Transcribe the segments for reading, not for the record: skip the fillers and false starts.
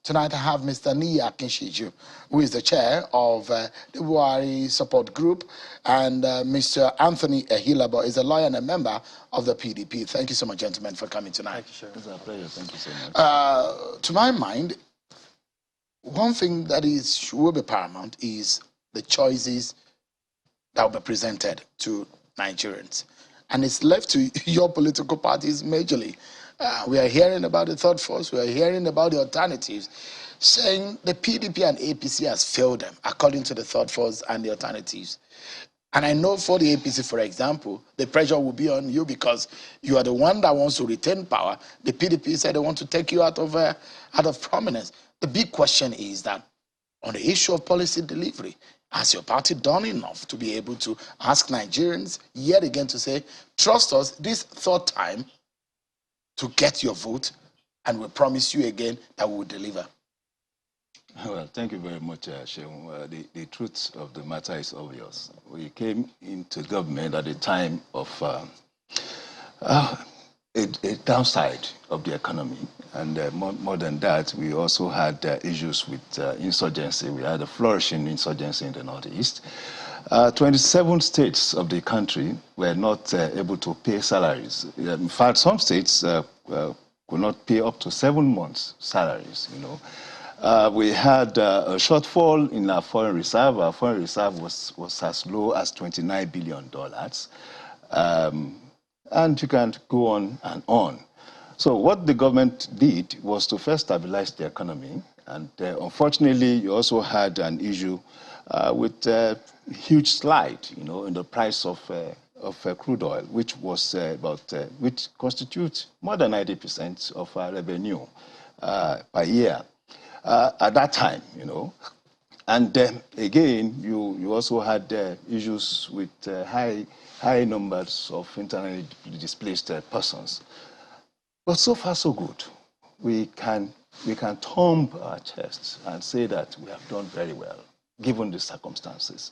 Tonight I have Mr. Niyi Akinshiju, who is the chair of the Rivalry support group, and Mr. Anthony Ehilabo is a lawyer and a member of the PDP. Thank you so much, gentlemen, for coming tonight. Thank you, sir. It's a pleasure. Thank you so much. To my mind, one thing that will be paramount is the choices that will be presented to Nigerians. And it's left to your political parties majorly. We are hearing about the third force. We are hearing about the alternatives, saying the PDP and APC has failed them, according to the third force and the alternatives. And I know for the APC, for example, the pressure will be on you because you are the one that wants to retain power. The PDP said they want to take you out of prominence. The big question is that on the issue of policy delivery, has your party done enough to be able to ask Nigerians yet again to say, trust us this third time to get your vote, and we promise you again that we will deliver? Well, thank you very much, Sheung. The truth of the matter is obvious. We came into government at a time of a downside of the economy. And more than that, we also had issues with insurgency. We had a flourishing insurgency in the Northeast. 27 states of the country were not able to pay salaries. In fact, some states could not pay up to 7 months' salaries, you know. We had a shortfall in our foreign reserve. Our foreign reserve was as low as $29 billion. And you can go on and on. So what the government did was to first stabilize the economy. And unfortunately, you also had an issue with a huge slide, you know, in the price of crude oil, which was which constitutes more than 90% of our revenue per year at that time, you know. And again, you also had issues with high numbers of internally displaced persons. But so far, so good. We can thump our chests and say that we have done very well, given the circumstances.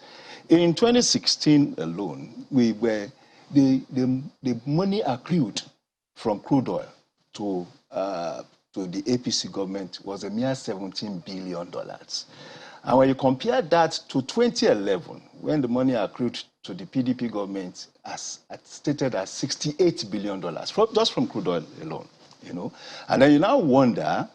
In 2016 alone, the money accrued from crude oil to the APC government was a mere $17 billion. And when you compare that to 2011, when the money accrued to the PDP government as stated as $68 billion, just from crude oil alone, you know. And then you now wonder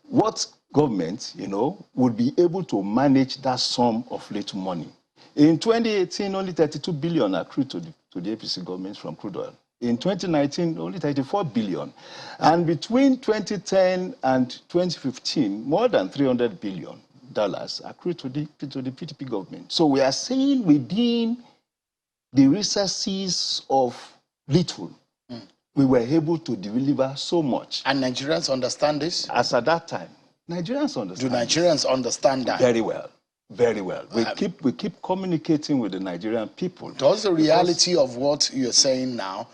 what government, you know, would be able to manage that sum of little money. In 2018, only $32 billion accrued to the APC government from crude oil. In 2019, only $34 billion. And between 2010 and 2015, more than $300 billion accrued to the PDP government. So we are saying within the recesses of little, we were able to deliver so much. And Nigerians understand this? As at that time, Nigerians understand. Do Nigerians understand that? Very well. Very well. We keep communicating with the Nigerian people. Does the reality of what you're saying now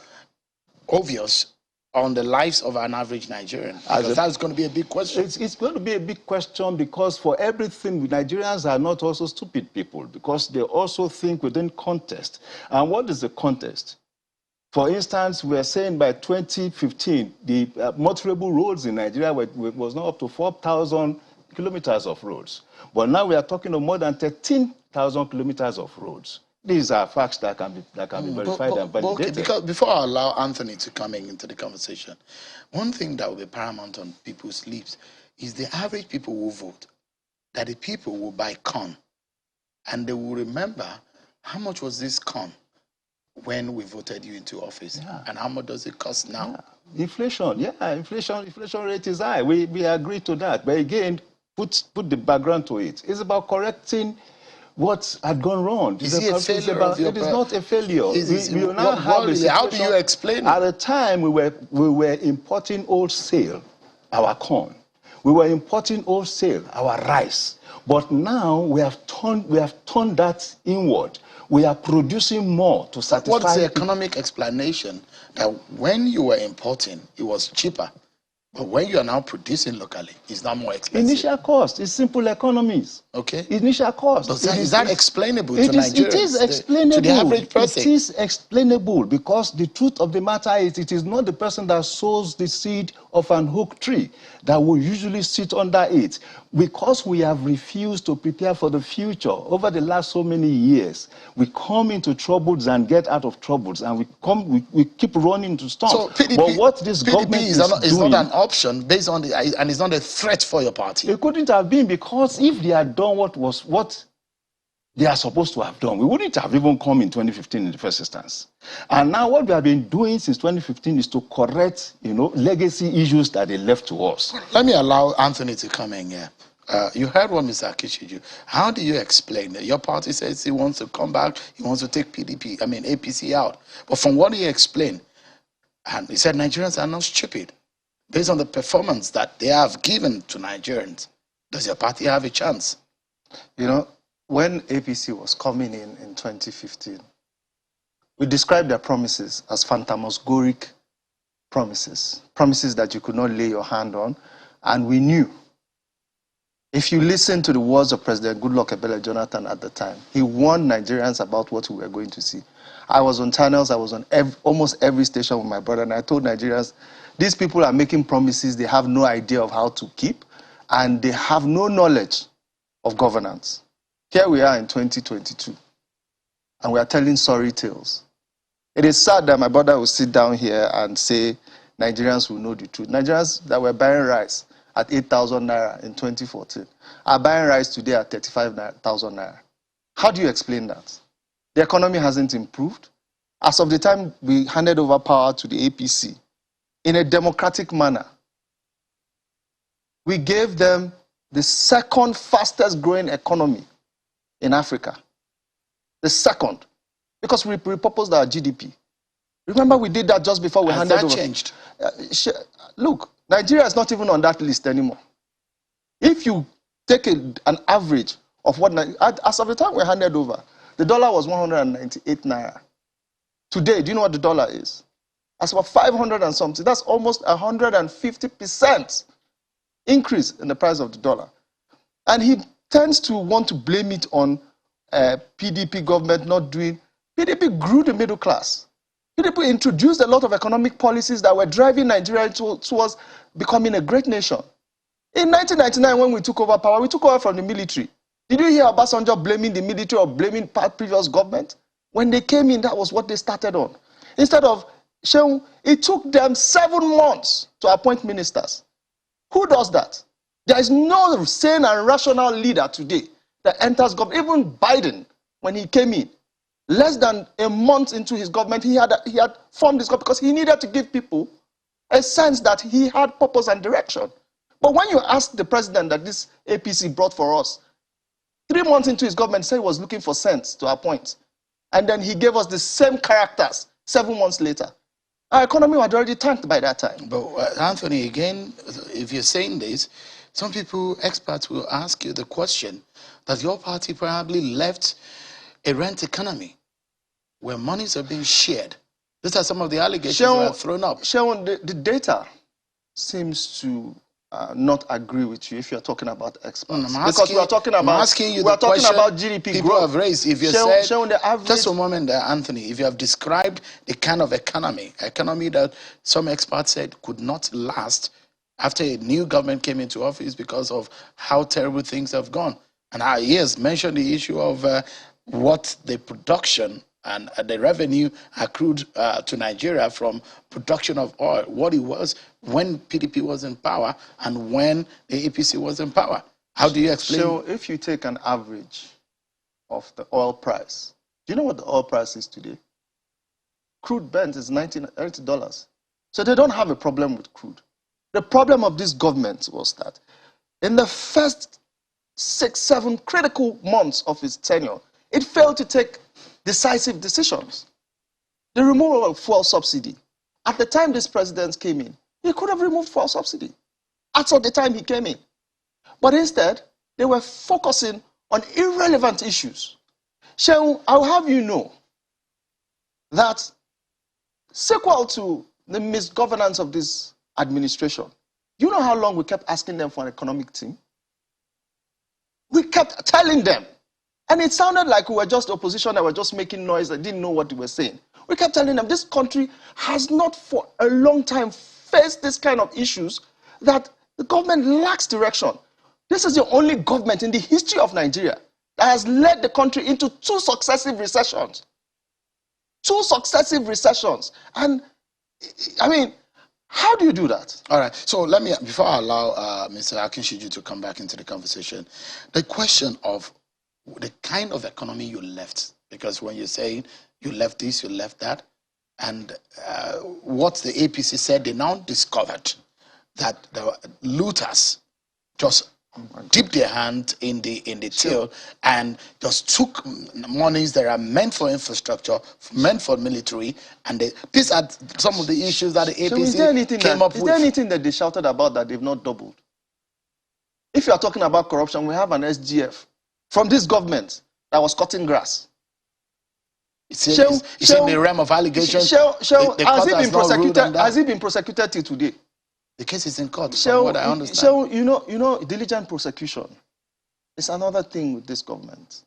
obvious on the lives of an average Nigerian? Because that's going to be a big question. It's going to be a big question because for everything, Nigerians are not also stupid people because they also think within context. And what is the context? For instance, we are saying by 2015, the motorable roads in Nigeria was now up to 4,000 kilometers of roads. But now we are talking of more than 13,000 kilometers of roads. These are facts that can be verified and validated. Okay, because before I allow Anthony to come into the conversation, one thing that will be paramount on people's lips is the average people who vote, that the people will buy corn, and they will remember how much was this corn when we voted you into office, and how much does it cost now? Yeah. Inflation rate is high. We agree to that. But again, put the background to it. It's about correcting what had gone wrong. Is it a failure? It is not a failure. How do you explain it? At the time, we were importing wholesale our corn. We were importing wholesale our rice. But now we have turned that inward. We are producing more to satisfy. What's the economic explanation that when you were importing, it was cheaper, but when you are now producing locally, it's now more expensive? Initial cost. It's simple economies. Okay. Initial cost. Is that explainable to Nigerians? It is explainable. To the average person? It is explainable because the truth of the matter is it is not the person that sows the seed of of an oak tree that will usually sit under it. Because we have refused to prepare for the future over the last so many years, we come into troubles and get out of troubles, and we keep running to storms. So PDP, but what this government is doing, not an option based on and it's not a threat for your party. It couldn't have been, because if they had done what they are supposed to have done, we wouldn't have even come in 2015 in the first instance. And now what we have been doing since 2015 is to correct, legacy issues that they left to us. Let me allow Anthony to come in here. You heard what Mr. Akishiju. How do you explain that your party says he wants to come back, he wants to take APC out? But from what he explained, and he said Nigerians are not stupid. Based on the performance that they have given to Nigerians, does your party have a chance? When APC was coming in 2015, we described their promises as phantasmagoric promises that you could not lay your hand on. And we knew, if you listen to the words of President Goodluck Ebele Jonathan at the time, he warned Nigerians about what we were going to see. I was on channels, I was on almost every station with my brother, and I told Nigerians, these people are making promises they have no idea of how to keep, and they have no knowledge of governance. Here we are in 2022, and we are telling sorry tales. It is sad that my brother will sit down here and say Nigerians will know the truth. Nigerians that were buying rice at 8,000 naira in 2014 are buying rice today at 35,000 naira. How do you explain that? The economy hasn't improved. As of the time we handed over power to the APC, in a democratic manner, we gave them the second fastest growing economy in Africa. The second. Because we repurposed our GDP. Remember, we did that just before we handed over. Changed? Look, Nigeria is not even on that list anymore. If you take an average of what, as of the time we handed over, the dollar was 198 naira. Today, do you know what the dollar is? That's about 500 and something. That's almost 150% increase in the price of the dollar. And he tends to want to blame it on PDP government not doing. PDP grew the middle class. PDP introduced a lot of economic policies that were driving Nigeria towards becoming a great nation. In 1999, when we took over power, we took over from the military. Did you hear Obasanjo blaming the military or blaming previous government? When they came in, that was what they started on. Instead of Shehu, it took them 7 months to appoint ministers. Who does that? There is no sane and rational leader today that enters government. Even Biden, when he came in, less than a month into his government, he had formed this government because he needed to give people a sense that he had purpose and direction. But when you ask the president that this APC brought for us, 3 months into his government, he said he was looking for sense to appoint. And then he gave us the same characters 7 months later. Our economy had already tanked by that time. But Anthony, again, if you're saying this, some people, experts, will ask you the question that your party probably left a rent economy where monies are being shared. These are some of the allegations that are thrown up. Sharon, the data seems to not agree with you if you're talking about experts. Because we are talking about GDP people growth. Have raised. If you Sharon, the average, just a moment there, Anthony, if you have described the kind of economy that some experts said could not last after a new government came into office because of how terrible things have gone. And he has mentioned the issue of what the production and the revenue accrued to Nigeria from production of oil, what it was when PDP was in power and when the APC was in power. How do you explain? So if you take an average of the oil price, do you know what the oil price is today? Crude Brent is $90. So they don't have a problem with crude. The problem of this government was that in the first 6, 7 critical months of its tenure, it failed to take decisive decisions. The removal of fuel subsidy. At the time this president came in, he could have removed fuel subsidy. As of the time he came in. But instead, they were focusing on irrelevant issues. Shehu, I'll have you know that sequel to the misgovernance of this administration, do you know how long we kept asking them for an economic team? We kept telling them. And it sounded like we were just opposition that were just making noise that didn't know what they were saying. We kept telling them this country has not for a long time face this kind of issues that the government lacks direction. This is the only government in the history of Nigeria that has led the country into 2 successive recessions. 2 successive recessions. And, I mean, how do you do that? All right. So let me, before I allow Mr. Akinshiju to come back into the conversation, the question of the kind of economy you left, because when you're saying you left this, you left that, and what the APC said, they now discovered that the looters just dipped their hand in the till and just took monies that are meant for infrastructure, meant for military, and these are some of the issues that the APC came up with. Is there anything that they shouted about that they've not doubled? If you are talking about corruption, we have an SGF from this government that was cutting grass. It's in the realm of allegations. Has he been prosecuted till today? The case is in court, from what I understand. So, you know, diligent prosecution is another thing with this government.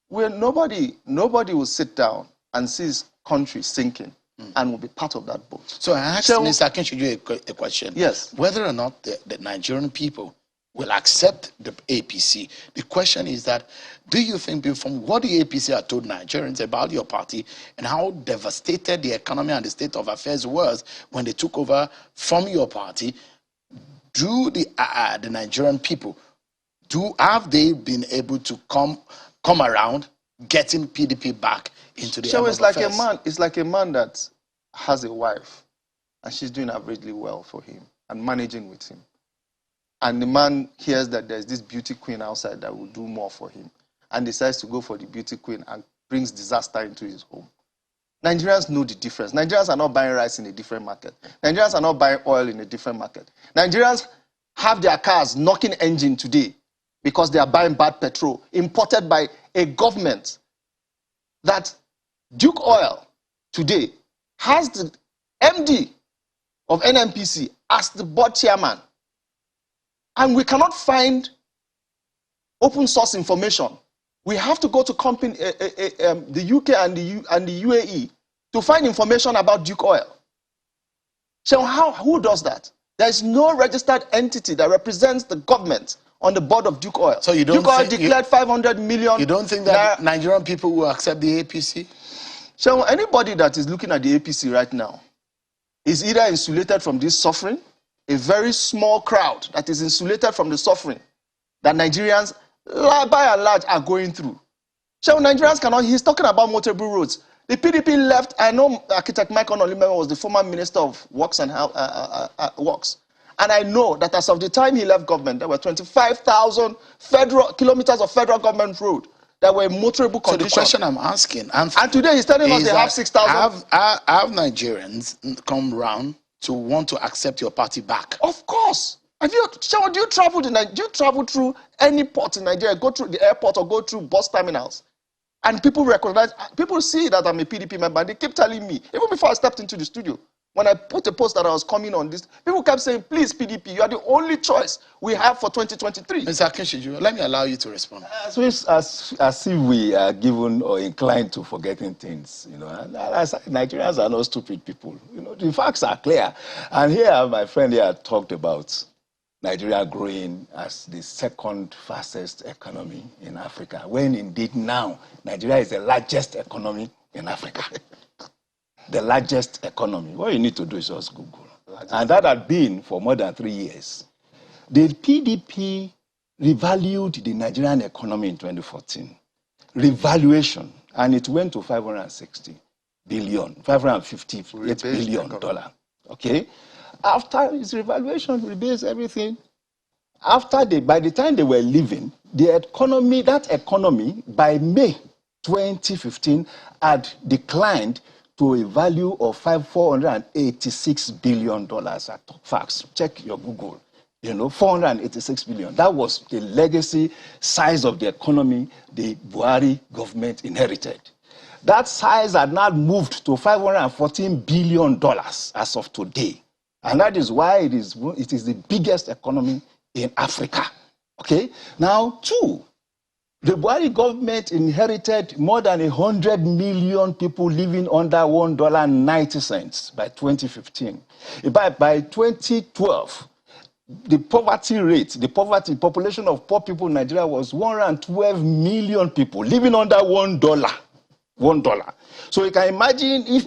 Where nobody will sit down and see his country sinking and will be part of that boat. So I asked Mr. Akinshiju a question. Yes. Whether or not the Nigerian people will accept the APC. The question is that, do you think, from what the APC had told Nigerians about your party and how devastated the economy and the state of affairs was when they took over from your party, do the Nigerian people, have they been able to come around getting PDP back into the affairs? It's like a man that has a wife and she's doing averagely well for him and managing with him. And the man hears that there's this beauty queen outside that will do more for him and decides to go for the beauty queen and brings disaster into his home. Nigerians know the difference. Nigerians are not buying rice in a different market. Nigerians are not buying oil in a different market. Nigerians have their cars knocking engine today because they are buying bad petrol imported by a government that Duke Oil today has the MD of NNPC as the board chairman. And we cannot find open source information. We have to go to the UK and the UAE to find information about Duke Oil. So who does that? There is no registered entity that represents the government on the board of Duke Oil. So you don't Duke Oil declared 500 million. You don't think that Nigerian people will accept the APC? So anybody that is looking at the APC right now is either insulated from this suffering, a very small crowd that is insulated from the suffering that Nigerians, by and large, are going through. So Nigerians cannot, he's talking about motorable roads. The PDP left, I know Architect Mike Onolimeme was the former Minister of Works and Works. And I know that as of the time he left government, there were 25,000 kilometers of federal government road that were in motorable condition. So the question I'm asking, and today he's telling us they have 6,000. Have Nigerians come round to want to accept your party back? Of course. Do you travel through any port in Nigeria, go through the airport or go through bus terminals, and people see that I'm a PDP member, and they keep telling me, even before I stepped into the studio, when I put a post that I was coming on this, people kept saying, please, PDP, you are the only choice we have for 2023. Mr. Akinshiju, let me allow you to respond. As if we are given or inclined to forgetting things, you know. Nigerians are not stupid people. You know, the facts are clear. And here, my friend here talked about Nigeria growing as the second fastest economy in Africa, when indeed now Nigeria is the largest economy in Africa. The largest economy. What you need to do is just Google. And that had been for more than 3 years. The PDP revalued the Nigerian economy in 2014. Revaluation. And it went to $558 billion. Okay? After its revaluation, rebased everything. By the time they were leaving, that economy, by May 2015, had declined to a value of $486 billion. Facts. Check your Google. You know, 486 billion. That was the legacy size of the economy the Buhari government inherited. That size had now moved to $514 billion as of today. And that is why it is the biggest economy in Africa. Okay? Now, 2, The Buhari government inherited more than 100 million people living under $1.90 by 2015. By 2012, the poverty rate, the population of poor people in Nigeria was 112 million people living under $1. $1. So you can imagine if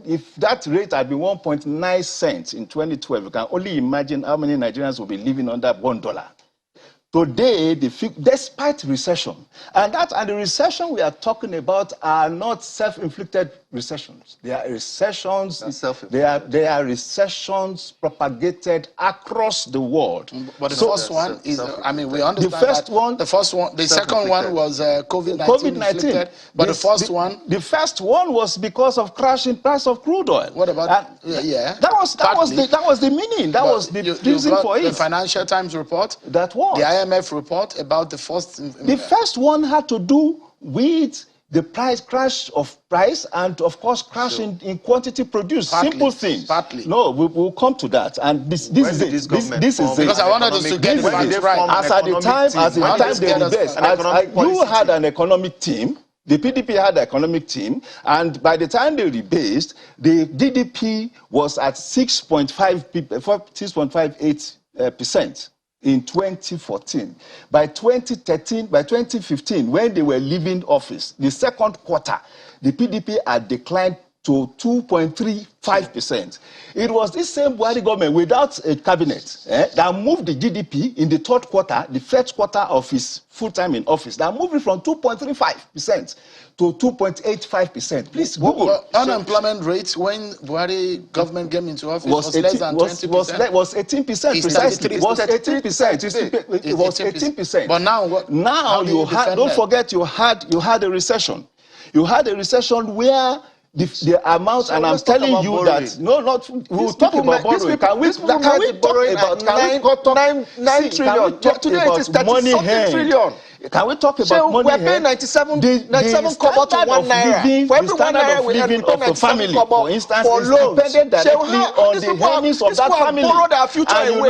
if that rate had been 1.9 cents in 2012, you can only imagine how many Nigerians will be living under $1. Today, despite recession, and the recession we are talking about are not self-inflicted recessions. They are recessions. They are recessions propagated across the world. But the first one is, I mean, we understand the first one. The first one, the second one was COVID-19. But the first one was because of crashing price of crude oil. What about that was the meaning. That was the reason for it. The Financial Times report. That was the IMF report about the first. The first one had to do with the crash of price and, of course, crash in quantity produced. Simple things. No, we'll come to that. And this is it. This is it. Because I wanted us to get it right. As at the time they rebased, you had an economic team. The PDP had an economic team, and by the time they rebased, the GDP was at 6.58%. In 2014. By 2015, when they were leaving office, the second quarter, the PDP had declined to 2.35%. It was this same Buhari government without a cabinet that moved the GDP in the third quarter, the first quarter of his full time in office, that moved it from 2.35% to 2.85%. Please Google. Well, unemployment rates when Buhari government came into office was less than 20%. Was 18% precisely. It was 18%. It was 18%. But now what? Now you had. Don't forget, you had a recession. You had a recession where the amount, and I'm telling you that we'll talk about borrowing. Can we talk about 9 trillion? Today it is 30 something trillion. Can we talk about money? We're paying 97 kobo to 1 naira. For every 1 naira we have to pay 97 kobo for loans. Depended directly on the earnings of that family. Borrowed our future away,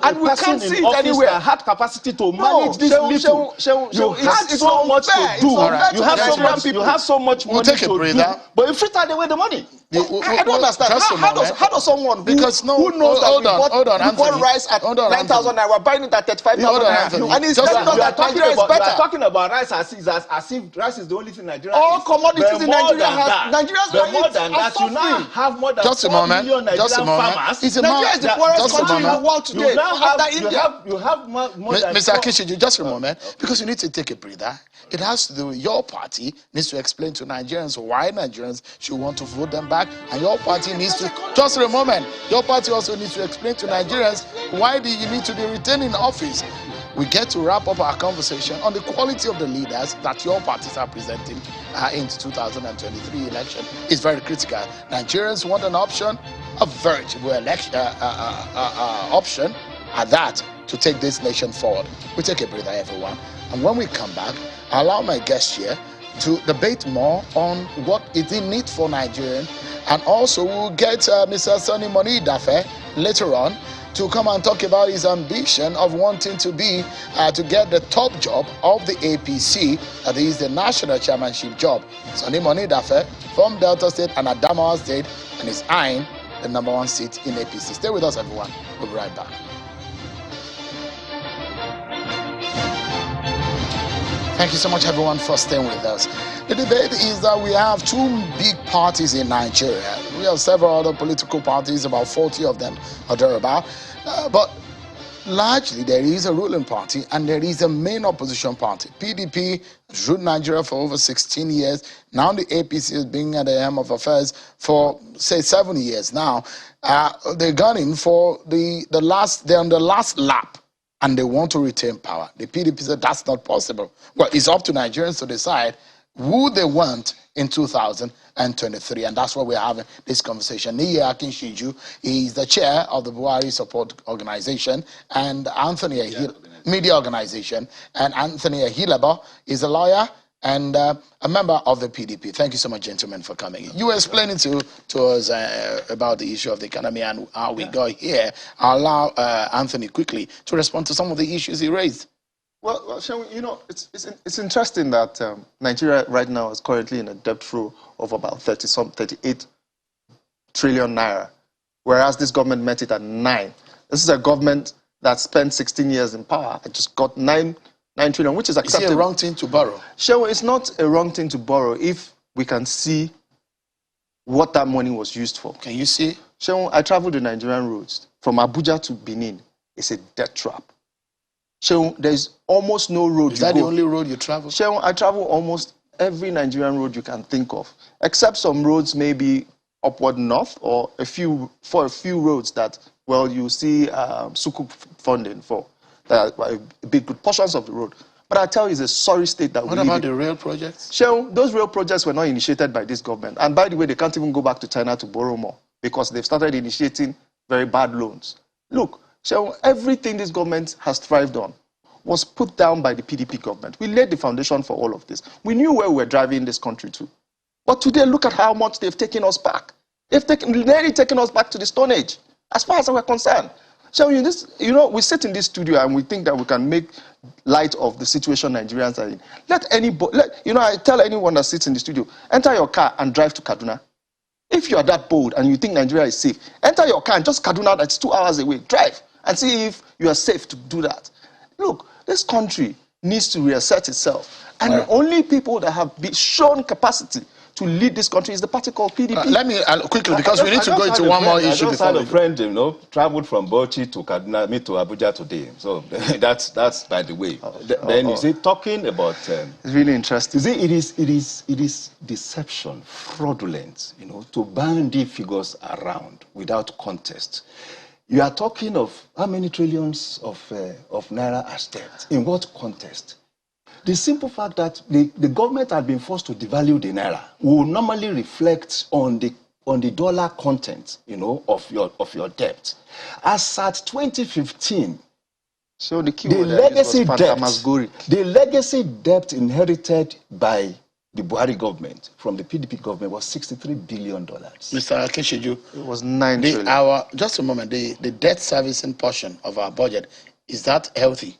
and we can't see it anywhere. That had capacity to manage this little. You had so much to do. You have so much money to do. But you frittered away the money. I don't understand. How does someone who knows that we bought rice at 9,000 naira, buying it at 35,000 naira, and he's telling us that Nigeria is better? We are talking about rice as if rice is the only thing Nigeria all commodities in Nigeria have. Nigerians more than that. You now have more than 4 million Nigerian farmers. Nigeria is the poorest country in the world today. You have more than. Mr. Akishiju, just a moment, because you need to take a breather. It has to do with your party needs to explain to Nigerians why Nigerians should want to vote them back, and your party needs to, just a moment, your party also needs to explain to Nigerians why do you need to be retained in office. We get to wrap up our conversation on the quality of the leaders that your parties are presenting into 2023 election. It's very critical. Nigerians want an option, a veritable election option at that, to take this nation forward. We take a breather, everyone. And when we come back, I'll allow my guests here to debate more on what is in need for Nigerians. And also we'll get Mr. Sonny Monidafe later on to come and talk about his ambition of wanting to be, to get the top job of the APC, that is the national chairmanship job. Sonny Monidafe from Delta State and Adamawa State, and is eyeing the #1 seat in APC. Stay with us, everyone. We'll be right back. Thank you so much, everyone, for staying with us. The debate is that we have 2 big parties in Nigeria. We have several other political parties, about 40 of them or thereabout. But largely, there is a ruling party and there is a main opposition party. PDP has ruled Nigeria for over 16 years. Now the APC is being at the helm of affairs for, say, 7 years now. They're gunning for they're on the last lap, and they want to retain power. The PDP said that's not possible. Well, it's up to Nigerians to decide who they want in 2023, and that's why we're having this conversation. Niyi Akinshiju is the chair of the Buhari Support Organization, and Media Organization, and Anthony Ahilaba is a lawyer and a member of the PDP. Thank you so much, gentlemen, for coming. You were explaining to us about the issue of the economy and how we got here. I'll allow Anthony quickly to respond to some of the issues he raised. Well, Seun, you know, it's interesting that Nigeria right now is currently in a debt flow of about 38 trillion naira, whereas this government met it at 9. This is a government that spent 16 years in power and just got 9 trillion, which is acceptable. Is it a wrong thing to borrow? Sure, it's not a wrong thing to borrow if we can see what that money was used for. Can you see? Sure, I traveled the Nigerian roads from Abuja to Benin. It's a death trap. Sure, there's almost no road. Is that the only road you travel? Sure, I travel almost every Nigerian road you can think of, except some roads maybe upward north or a few roads that, well, you see Sukuk funding for big good portions of the road. But I tell you, it's a sorry state that we live in. What about the rail projects? Sure, those rail projects were not initiated by this government. And by the way, they can't even go back to China to borrow more because they've started initiating very bad loans. Look, sure, everything this government has thrived on was put down by the PDP government. We laid the foundation for all of this. We knew where we were driving this country to. But today, look at how much they've taken us back. They've nearly taken us back to the Stone Age, as far as we're concerned. So, you know, we sit in this studio and we think that we can make light of the situation Nigerians are in. I tell anyone that sits in the studio, enter your car and drive to Kaduna. If you are that bold and you think Nigeria is safe, enter your car and just Kaduna, that's 2 hours away. Drive and see if you are safe to do that. Look, this country needs to reassert itself. And the only people that have been shown capacity to lead this country is the party called PDP. Let me quickly, because we need to go into one more issue. I just had a friend, you know, traveled from Bauchi to Kaduna, to Abuja today. So that's by the way. Then is it talking about? It's really interesting. It is deception, fraudulent. You know, to bandy figures around without contest. You are talking of how many trillions of naira as debt? In what context? The simple fact that the government had been forced to devalue the naira will normally reflect on the dollar content, you know, of your debt. As at 2015, so the legacy debt inherited by the Buhari government from the PDP government was $63 billion. Mr. Akinshiju, it was 9 trillion. Just a moment, the debt servicing portion of our budget, is that healthy?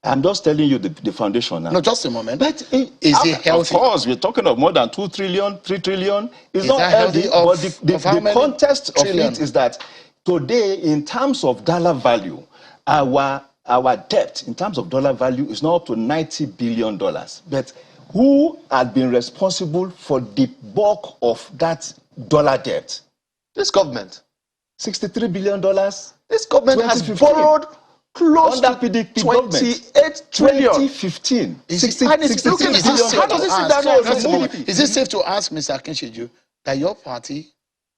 I'm just telling you the foundation now. No, just a moment. But is it healthy? Of course, we're talking of more than 2 trillion, 3 trillion. It's not healthy, but the context of it is that today, in terms of dollar value, our debt, in terms of dollar value, is now up to $90 billion. But who had been responsible for the bulk of that dollar debt? This government. $63 billion. This government has borrowed close to PDP 28 trillion. 2015. Is it safe to ask Mr. Akinshiju that your party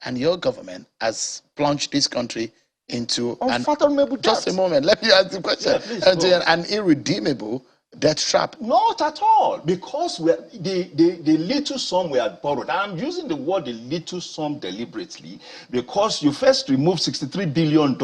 and your government has plunged this country into unfathomable debt? Just a moment, let me ask the question. Yeah, an irredeemable debt trap? Not at all, because the little sum we had borrowed. I'm using the word the little sum deliberately because you first remove $63 billion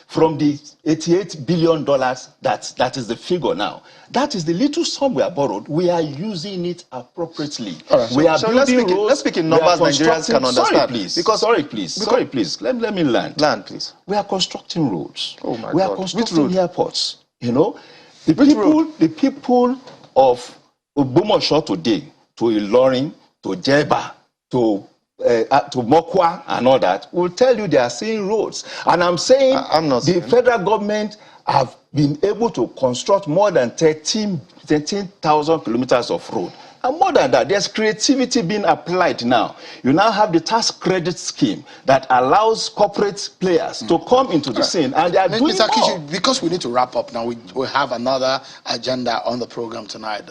from the $88 billion that is the figure now. That is the little sum we have borrowed. We are using it appropriately. Right. We are building roads. Let's speak in numbers Nigerians can understand. Sorry, please. Let me land. Land, please. We are constructing roads. Oh my God. We are constructing airports. You know, the people of Ogbomoso today, to Ilorin, to Jeba, to Mokwa and all that, will tell you they are seeing roads. And I'm saying the federal government have been able to construct more than 13,000 kilometers of road. And more than that, there's creativity being applied now. You now have the tax credit scheme that allows corporate players to come into the scene, and they are doing Mr. more. Kishi, because we need to wrap up now, we have another agenda on the program tonight.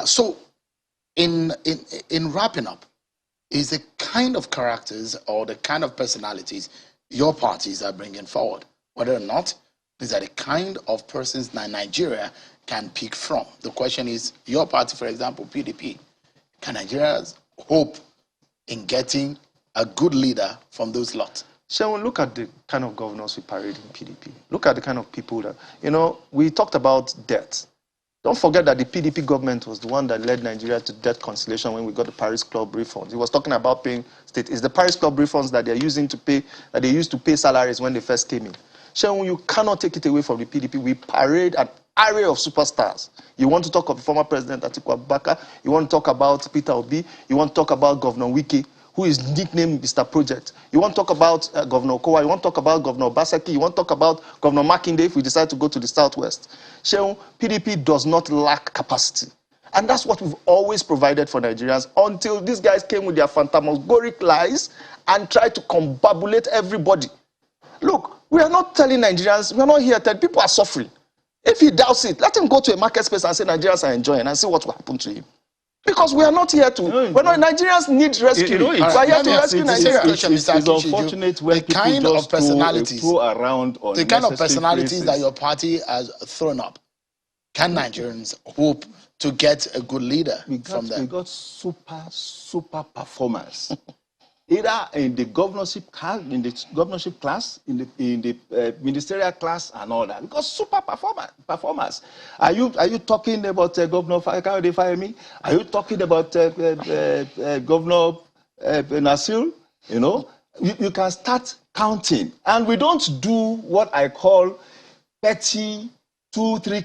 So, in wrapping up, is the kind of characters or the kind of personalities your parties are bringing forward, whether or not these are the kind of persons that Nigeria can pick from. The question is, your party, for example, PDP, can Nigerians hope in getting a good leader from those lots? Shall we look at the kind of governors we parade in PDP? Look at the kind of people that, you know, we talked about debt. Don't forget that the PDP government was the one that led Nigeria to debt conciliation when we got the Paris Club refunds. He was talking about paying state. It's the Paris Club refunds that they're using to pay, that they used to pay salaries when they first came in. Shall you cannot take it away from the PDP. We parade and array of superstars. You want to talk of former President Atiku Abubakar, you want to talk about Peter Obi, you want to talk about Governor Wike, who is nicknamed Mr. Project. You want to talk about Governor Okowa, you want to talk about Governor Obaseki, you want to talk about Governor Makinde if we decide to go to the southwest. Shehu, PDP does not lack capacity. And that's what we've always provided for Nigerians until these guys came with their phantasmagoric lies and tried to confabulate everybody. Look, we are not telling Nigerians, we are not here telling people are suffering. If he doubts it, let him go to a market space and say Nigerians are enjoying and see what will happen to him. Because we are not here to, Nigerians need rescue. We are here to rescue Nigerians. It's unfortunate when people kind of personalities, throw around on the kind of personalities phrases that your party has thrown up. Can Nigerians hope to get a good leader from them? We got super performers. Either in the governorship class, in the ministerial class, and all that. Because super performers. Are you talking about Governor Fayemi? Are you talking about Governor Nasir? You know, you can start counting, and we don't do what I call 2-3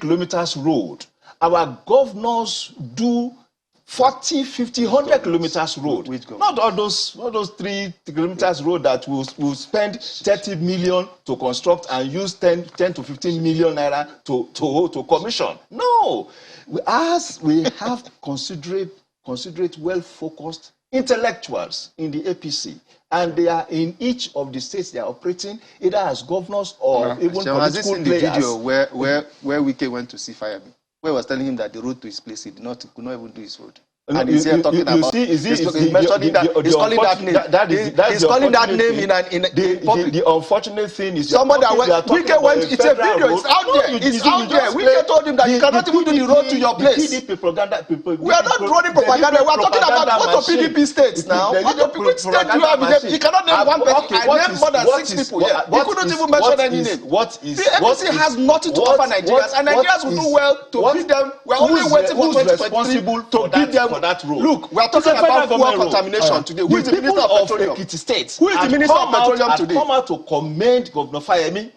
kilometers road. Our governors do 40, 50, 100 kilometers road. Not all those 3 kilometers road that will spend 30 million to construct and use 10 to 15 million naira to commission. No. We have considerate, well-focused intellectuals in the APC. And they are in each of the states they are operating, either as governors or even political players. In the video where Wike went to see Fayemi, where he was telling him that the road to his place, could not even do his road. And he's here talking about. He's calling that name. He's calling that name in public. The unfortunate thing is somebody that Wike went. It's a video. It's out there. It's out there. Wike told him that you cannot even do the road to your place. PDP propaganda people. We are not running propaganda. We are talking about what the PDP states now. Which state do you have? You cannot name one person. I named more than 6 people here. You couldn't even mention any name. The APC has nothing to offer Nigerians, and Nigerians will do well to feed them. We are only waiting for 2023 to give them that road. Look, we are talking about fuel contamination today. Who is the Minister of Petroleum? Ekiti State. Who is the Minister of Petroleum today? Come out to commend Governor Fayemi,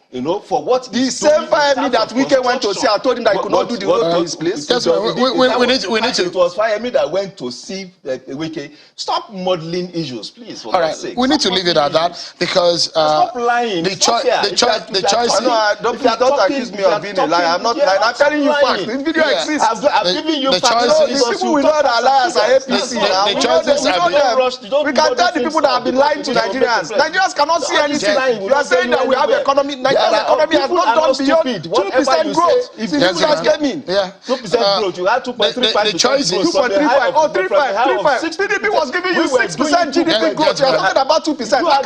for what the same Fayemi that Wike went to see. I told him that he could not do the road to his place. We need to. It was Fayemi that went to see Wike. Stop modeling issues, please. For all right, sake. We need to leave it at that because stop lying. The choice. Don't accuse me of being a liar. I'm not lying. I'm telling you facts. This video exists. I've given you facts. The people we know that are liars are APC now. We know them. We can tell the people that have been lying to Nigerians. Nigerians cannot see anything. You are saying that we have economy. Nigeria's economy has not done beyond 2% growth since you guys came in. 2% growth. You had 2.35%. The choice is 2.35. Oh, 3.5. PDP was giving you 6% GDP growth. You are talking about 2%. How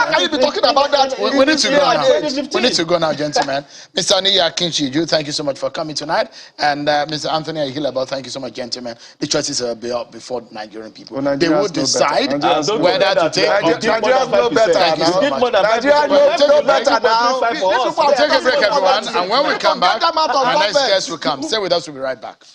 can you be talking about that? We need to go now. We need to go now, gentlemen. Mr. Aniya Akinci, thank you so much for coming tonight. And Mr. Anthony Ahilaba, thank you so much, gentlemen. The choices will be up before Nigerian people. They will decide whether to take Nigerians know better now. Nigerians know better now. Take a break, everyone. And when we come back, our next guest will come. Stay with us. We'll be right back.